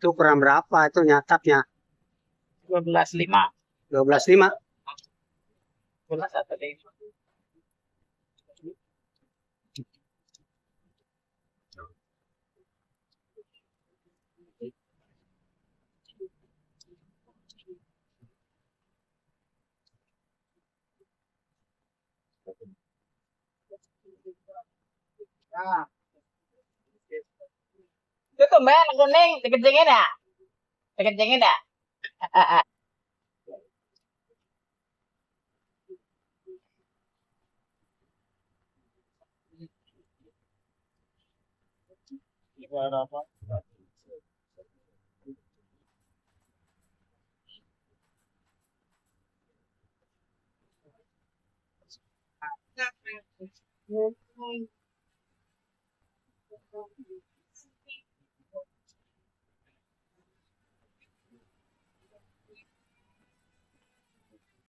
Itu kurang berapa itu nyatapnya? 12,5. 12,5. 12 atau 5. Nah, itu tuh mbak kuning dikencengin ya? Dikencengin ya? Gimana apa?